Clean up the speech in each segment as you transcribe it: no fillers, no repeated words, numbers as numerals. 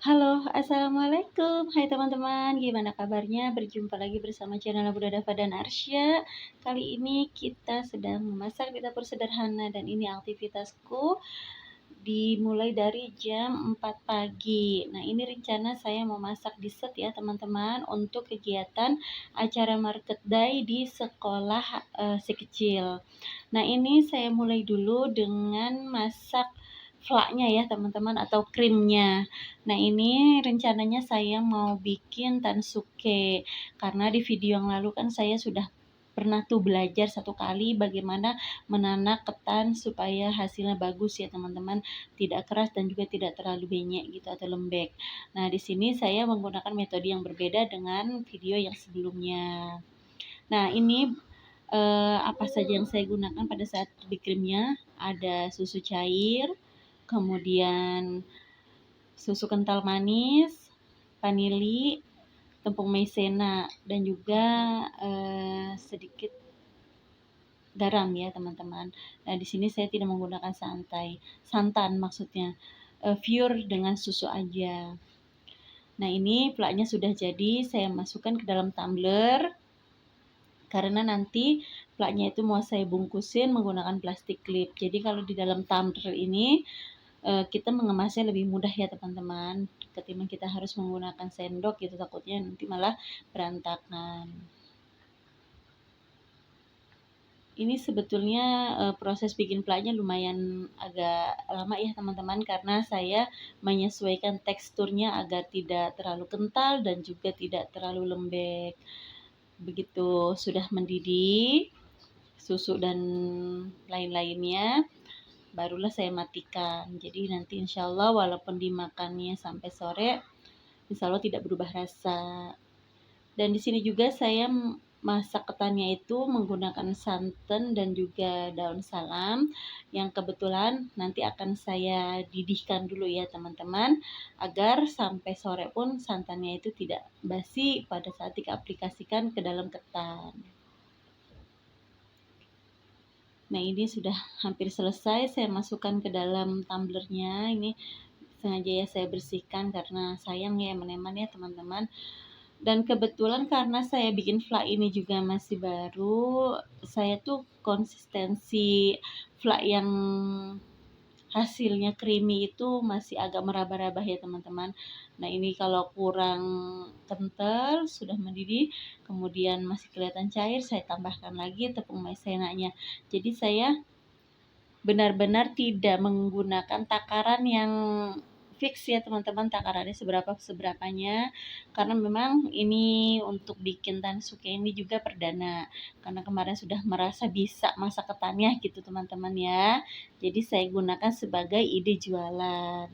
Halo, assalamualaikum. Hai teman-teman, gimana kabarnya? Berjumpa lagi bersama channel Bunda Dava dan Arsya. Kali ini kita sedang memasak di dapur sederhana dan ini aktivitasku dimulai dari jam 4 pagi. Nah, ini rencana saya mau masak dessert ya teman-teman untuk kegiatan acara market day di sekolah si kecil. Nah, ini saya mulai dulu dengan masak flaknya ya teman-teman atau krimnya. Nah, ini rencananya saya mau bikin tansuke karena di video yang lalu kan saya sudah pernah tuh belajar satu kali bagaimana menanak ketan supaya hasilnya bagus ya teman-teman, tidak keras dan juga tidak terlalu benyek gitu atau lembek. Nah, di sini saya menggunakan metode yang berbeda dengan video yang sebelumnya. Nah, ini apa saja yang saya gunakan pada saat bikinnya, ada susu cair, kemudian susu kental manis, vanili, tepung maizena, dan juga sedikit garam ya teman-teman. Nah, di sini saya tidak menggunakan santan maksudnya, pure dengan susu aja. Nah, ini flaknya sudah jadi, saya masukkan ke dalam tumbler. Karena nanti flaknya itu mau saya bungkusin menggunakan plastik klip. Jadi kalau di dalam tumbler ini kita mengemasnya lebih mudah ya teman-teman. Ketimbang kita harus menggunakan sendok gitu, takutnya nanti malah berantakan. Ini sebetulnya proses bikin flaknya lumayan agak lama ya teman-teman, karena saya menyesuaikan teksturnya agar tidak terlalu kental dan juga tidak terlalu lembek. Begitu sudah mendidih susu dan lain-lainnya, barulah saya matikan. Jadi nanti insya Allah walaupun dimakannya sampai sore, insya Allah tidak berubah rasa. Dan di sini juga saya masak ketannya itu menggunakan santan dan juga daun salam yang kebetulan nanti akan saya didihkan dulu ya teman-teman, agar sampai sore pun santannya itu tidak basi pada saat diaplikasikan ke dalam ketan. Nah, ini sudah hampir selesai, saya masukkan ke dalam tumblernya. Ini sengaja ya saya bersihkan karena sayang ya meneman ya teman-teman. Dan kebetulan karena saya bikin flak ini juga masih baru, saya tuh konsistensi flak yang hasilnya creamy itu masih agak meraba-raba ya teman-teman. Nah, ini kalau kurang kental, sudah mendidih, kemudian masih kelihatan cair, saya tambahkan lagi tepung maizenanya. Jadi saya benar-benar tidak menggunakan takaran yang fix ya teman-teman, takarannya seberapanya, karena memang ini untuk bikin tansuke ini juga perdana, karena kemarin sudah merasa bisa masak ketannya gitu teman-teman ya, jadi saya gunakan sebagai ide jualan.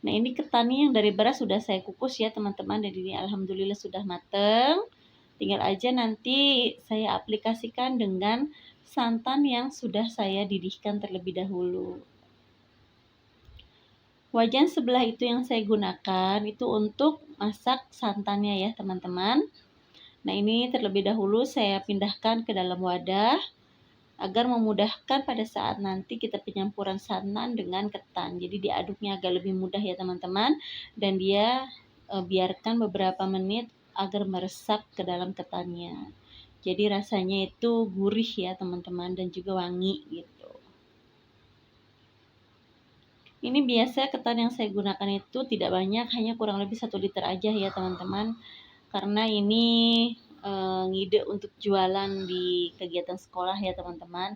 Nah, ini ketannya yang dari beras sudah saya kukus ya teman-teman, dan ini alhamdulillah sudah mateng. Tinggal aja nanti saya aplikasikan dengan santan yang sudah saya didihkan terlebih dahulu. Wajan sebelah itu yang saya gunakan itu untuk masak santannya ya teman-teman. Nah, ini terlebih dahulu saya pindahkan ke dalam wadah agar memudahkan pada saat nanti kita penyampuran santan dengan ketan. Jadi diaduknya agak lebih mudah ya teman-teman, dan dia biarkan beberapa menit agar meresap ke dalam ketannya. Jadi rasanya itu gurih ya teman-teman dan juga wangi gitu. Ini biasa ketan yang saya gunakan itu tidak banyak, hanya kurang lebih 1 liter aja ya teman-teman. Karena ini ngide untuk jualan di kegiatan sekolah ya teman-teman.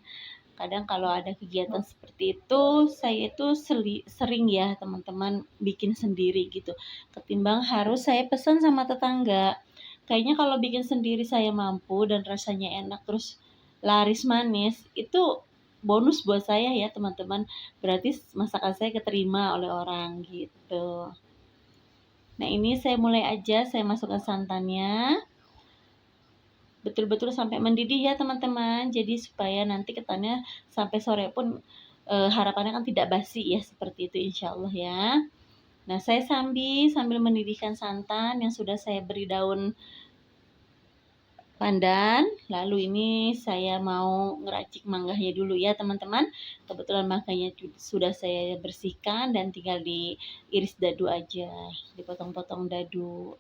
Kadang kalau ada kegiatan seperti itu, saya itu sering ya teman-teman bikin sendiri gitu. Ketimbang harus saya pesan sama tetangga. Kayaknya kalau bikin sendiri saya mampu dan rasanya enak terus laris manis, itu bonus buat saya ya teman-teman. Berarti masakan saya keterima oleh orang gitu. Nah, ini saya mulai aja, saya masukkan santannya. Betul-betul sampai mendidih ya teman-teman. Jadi supaya nanti ketannya sampai sore pun harapannya kan tidak basi ya, seperti itu insya Allah ya. Nah, saya sambil mendidihkan santan yang sudah saya beri daun pandan. Lalu ini saya mau ngeracik mangganya dulu ya teman-teman. Kebetulan mangganya sudah saya bersihkan dan tinggal diiris dadu aja, dipotong-potong dadu.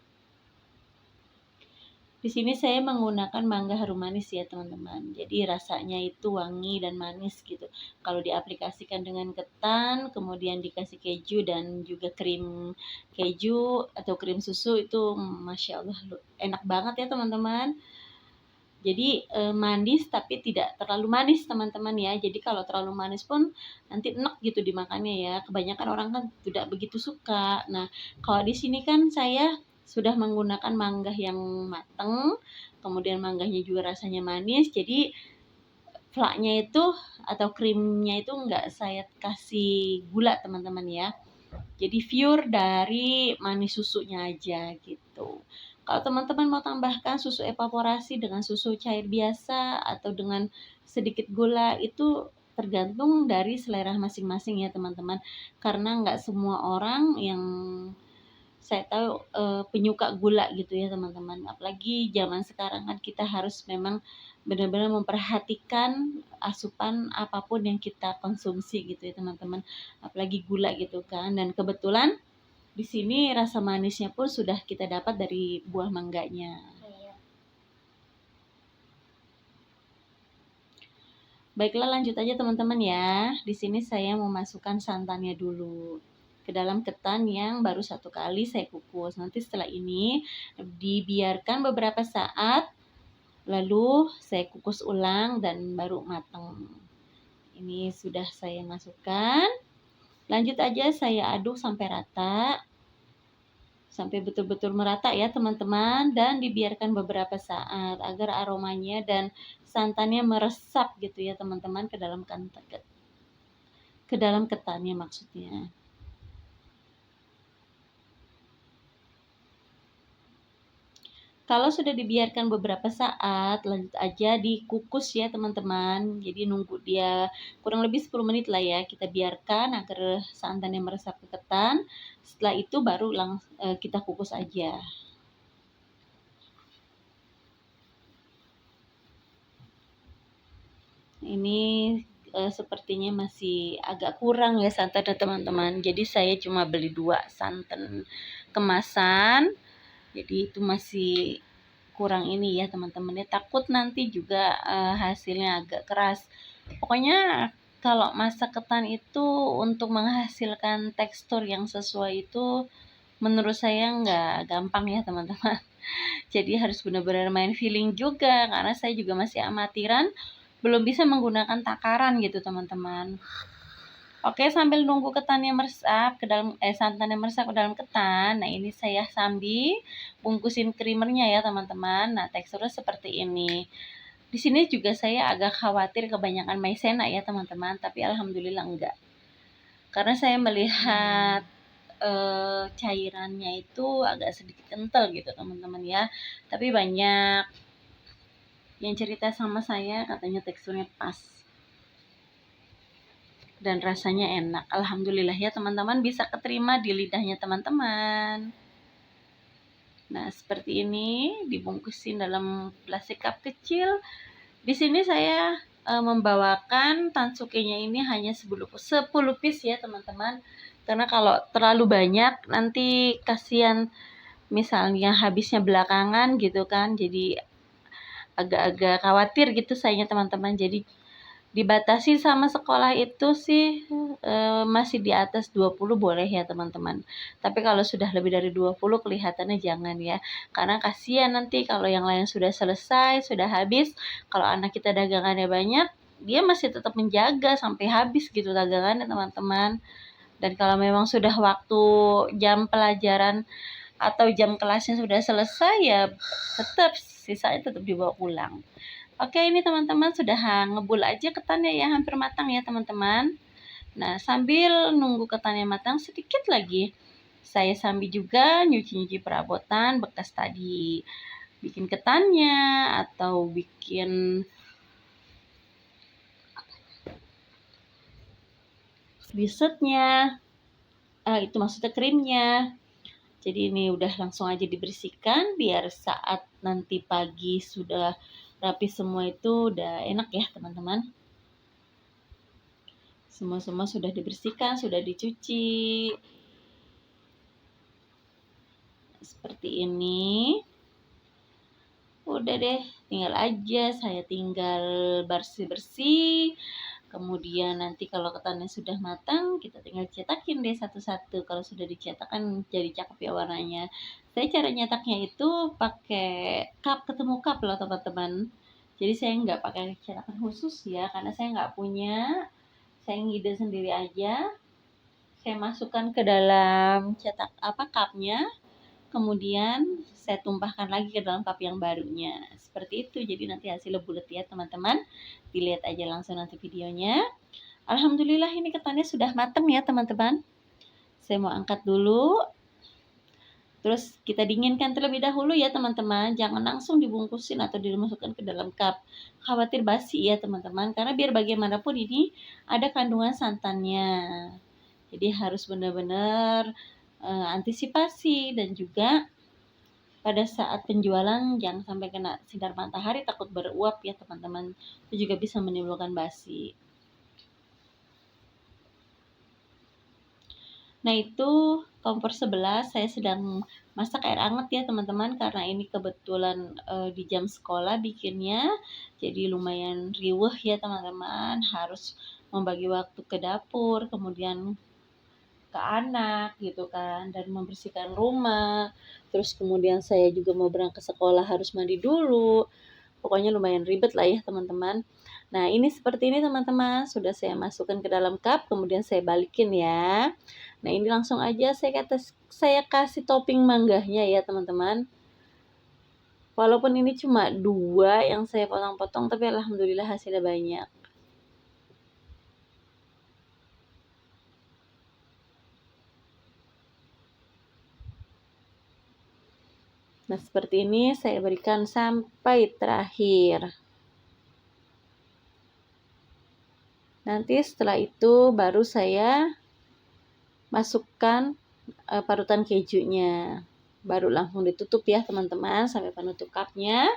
Di sini saya menggunakan mangga harum manis ya teman-teman. Jadi rasanya itu wangi dan manis gitu. Kalau diaplikasikan dengan ketan, kemudian dikasih keju dan juga krim keju atau krim susu, itu Masya Allah enak banget ya teman-teman. Jadi manis tapi tidak terlalu manis teman-teman ya. Jadi kalau terlalu manis pun nanti enak gitu dimakannya ya. Kebanyakan orang kan tidak begitu suka. Nah, kalau di sini kan saya sudah menggunakan mangga yang matang, kemudian mangganya juga rasanya manis. Jadi flaknya itu atau krimnya itu enggak saya kasih gula teman-teman ya. Jadi pure dari manis susunya aja gitu. Kalau teman-teman mau tambahkan susu evaporasi dengan susu cair biasa atau dengan sedikit gula, itu tergantung dari selera masing-masing ya teman-teman. Karena nggak semua orang yang saya tahu penyuka gula gitu ya teman-teman. Apalagi zaman sekarang kan kita harus memang benar-benar memperhatikan asupan apapun yang kita konsumsi gitu ya teman-teman. Apalagi gula gitu kan. Dan kebetulan di sini rasa manisnya pun sudah kita dapat dari buah mangganya. Baiklah, lanjut aja teman-teman ya. Di sini saya memasukkan santannya dulu ke dalam ketan yang baru 1 kali saya kukus. Nanti setelah ini dibiarkan beberapa saat, lalu saya kukus ulang dan baru matang. Ini sudah saya masukkan. Lanjut aja saya aduk sampai rata. Sampai betul-betul merata ya teman-teman, dan dibiarkan beberapa saat agar aromanya dan santannya meresap gitu ya teman-teman ke dalam ketannya maksudnya. Kalau sudah dibiarkan beberapa saat, lanjut aja dikukus ya teman-teman. Jadi nunggu dia kurang lebih 10 menit lah ya. Kita biarkan agar santannya meresap ke ketan. Setelah itu baru kita kukus aja. Ini sepertinya masih agak kurang ya santannya teman-teman. Jadi saya cuma beli 2 santan kemasan. Jadi itu masih kurang ini ya teman-teman ya. Takut nanti juga hasilnya agak keras. Pokoknya kalau masak ketan itu untuk menghasilkan tekstur yang sesuai itu menurut saya nggak gampang ya teman-teman. Jadi harus benar-benar main feeling juga, karena saya juga masih amatiran, belum bisa menggunakan takaran gitu teman-teman. Oke, sambil nunggu ketannya meresap ke dalam santannya meresap ke dalam ketan. Nah, ini saya sambil bungkusin creamernya ya teman-teman. Nah, teksturnya seperti ini. Di sini juga saya agak khawatir kebanyakan maizena ya teman-teman, tapi alhamdulillah enggak. Karena saya melihat cairannya itu agak sedikit kental gitu teman-teman ya. Tapi banyak yang cerita sama saya katanya teksturnya pas dan rasanya enak. Alhamdulillah ya teman-teman, bisa keterima di lidahnya teman-teman. Nah, seperti ini dibungkusin dalam plastik cup kecil. Di sini saya membawakan tansukenya ini hanya 10 piece ya teman-teman. Karena kalau terlalu banyak nanti kasihan misalnya habisnya belakangan gitu kan. Jadi agak-agak khawatir gitu sayanya teman-teman. Jadi dibatasi sama sekolah itu sih masih di atas 20 boleh ya teman-teman. Tapi kalau sudah lebih dari 20 kelihatannya jangan ya. Karena kasihan nanti kalau yang lain sudah selesai, sudah habis, kalau anak kita dagangannya banyak, dia masih tetap menjaga sampai habis gitu dagangannya teman-teman. Dan kalau memang sudah waktu jam pelajaran atau jam kelasnya sudah selesai, ya tetap sisanya tetap dibawa pulang. Oke, ini teman-teman sudah ngebul aja ketannya ya, hampir matang ya teman-teman. Nah, sambil nunggu ketannya matang sedikit lagi, saya sambil juga nyuci-nyuci perabotan bekas tadi. Bikin ketannya atau bikin biskuitnya, itu maksudnya krimnya. Jadi ini udah langsung aja dibersihkan biar saat nanti pagi sudah rapi semua itu udah enak ya teman-teman. Semua sudah dibersihkan, sudah dicuci. Seperti ini. Udah deh, tinggal aja saya tinggal bersih-bersih. Kemudian nanti kalau ketannya sudah matang, kita tinggal cetakin deh satu-satu. Kalau sudah dicetak kan jadi cakep ya warnanya. Saya cara nyetaknya itu pakai cup, ketemu cup loh teman-teman. Jadi saya nggak pakai cetakan khusus ya, karena saya nggak punya. Saya ngide sendiri aja. Saya masukkan ke dalam cetak cupnya. Kemudian saya tumpahkan lagi ke dalam cup yang barunya. Seperti itu. Jadi nanti hasilnya bulat ya teman-teman. Dilihat aja langsung nanti videonya. Alhamdulillah ini ketannya sudah matang ya teman-teman. Saya mau angkat dulu. Terus kita dinginkan terlebih dahulu ya teman-teman. Jangan langsung dibungkusin atau dimasukkan ke dalam cup. Khawatir basi ya teman-teman. Karena biar bagaimanapun ini ada kandungan santannya. Jadi harus benar-benar antisipasi, dan juga pada saat penjualan jangan sampai kena sinar matahari, takut beruap ya teman-teman. Itu juga bisa menimbulkan basi. Nah itu kompor sebelah saya sedang masak air hangat ya teman-teman, karena ini kebetulan di jam sekolah bikinnya. Jadi lumayan riweh ya teman-teman, harus membagi waktu ke dapur, kemudian ke anak gitu kan, dan membersihkan rumah. Terus kemudian saya juga mau berangkat sekolah harus mandi dulu. Pokoknya lumayan ribet lah ya teman-teman. Nah ini seperti ini teman-teman, sudah saya masukkan ke dalam cup, kemudian saya balikin ya. Nah ini langsung aja saya kasih topping mangganya ya teman-teman. Walaupun ini cuma 2 yang saya potong-potong, tapi alhamdulillah hasilnya banyak. Nah seperti ini saya berikan sampai terakhir. Nanti setelah itu baru saya masukkan parutan kejunya. Baru langsung ditutup ya teman-teman sampai penutup cupnya.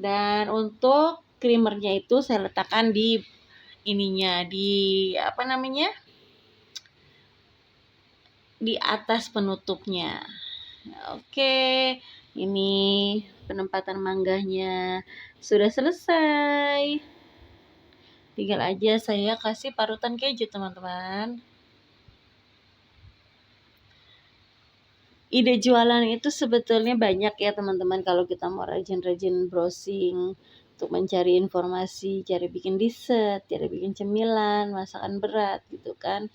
Dan untuk creamernya itu saya letakkan di ininya, di di atas penutupnya. Oke, ini penempatan mangganya sudah selesai. Tinggal aja saya kasih parutan keju teman-teman. Ide jualan itu sebetulnya banyak ya teman-teman, kalau kita mau rajin-rajin browsing untuk mencari informasi, cari bikin dessert, cari bikin cemilan, masakan berat gitu kan.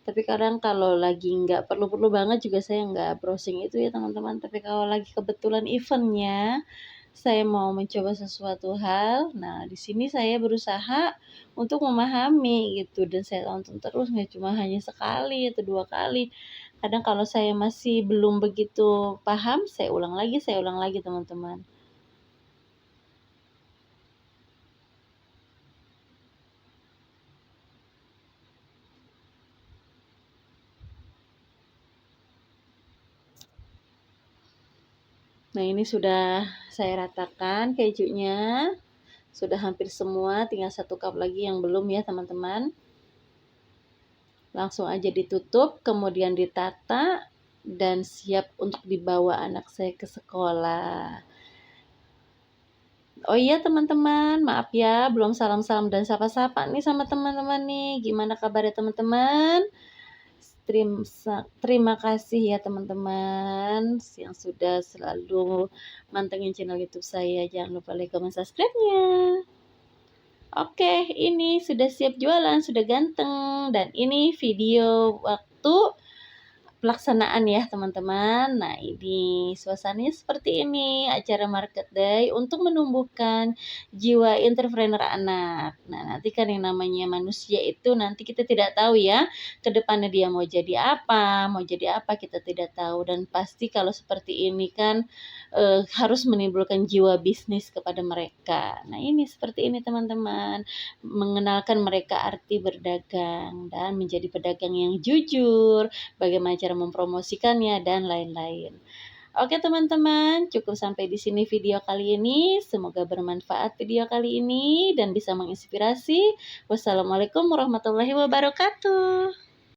Tapi kadang kalau lagi nggak perlu-perlu banget juga saya nggak browsing itu ya teman-teman. Tapi kalau lagi kebetulan eventnya, saya mau mencoba sesuatu hal. Nah, di sini saya berusaha untuk memahami gitu, dan saya tonton terus, nggak cuma hanya sekali atau 2 kali. Kadang kalau saya masih belum begitu paham, saya ulang lagi teman-teman. Nah, ini sudah saya ratakan kejunya. Sudah hampir semua, tinggal 1 cup lagi yang belum ya teman-teman. Langsung aja ditutup, kemudian ditata, dan siap untuk dibawa anak saya ke sekolah. Oh iya teman-teman, maaf ya belum salam-salam dan sapa-sapa nih sama teman-teman nih. Gimana kabarnya teman-teman? Terima kasih ya teman-teman yang sudah selalu mantengin channel YouTube saya. Jangan lupa like, comment, subscribe-nya. Oke, ini sudah siap jualan, sudah ganteng. Dan ini video waktu pelaksanaan ya teman-teman. Nah ini suasananya seperti ini, acara market day untuk menumbuhkan jiwa entrepreneur anak. Nah nanti kan yang namanya manusia itu nanti kita tidak tahu ya ke depannya dia mau jadi apa kita tidak tahu. Dan pasti kalau seperti ini kan harus menimbulkan jiwa bisnis kepada mereka. Nah ini seperti ini teman-teman, mengenalkan mereka arti berdagang dan menjadi pedagang yang jujur, bagaimana cara mempromosikannya, dan lain-lain. Oke teman-teman, cukup sampai di sini video kali ini. Semoga bermanfaat video kali ini dan bisa menginspirasi. Wassalamualaikum warahmatullahi wabarakatuh.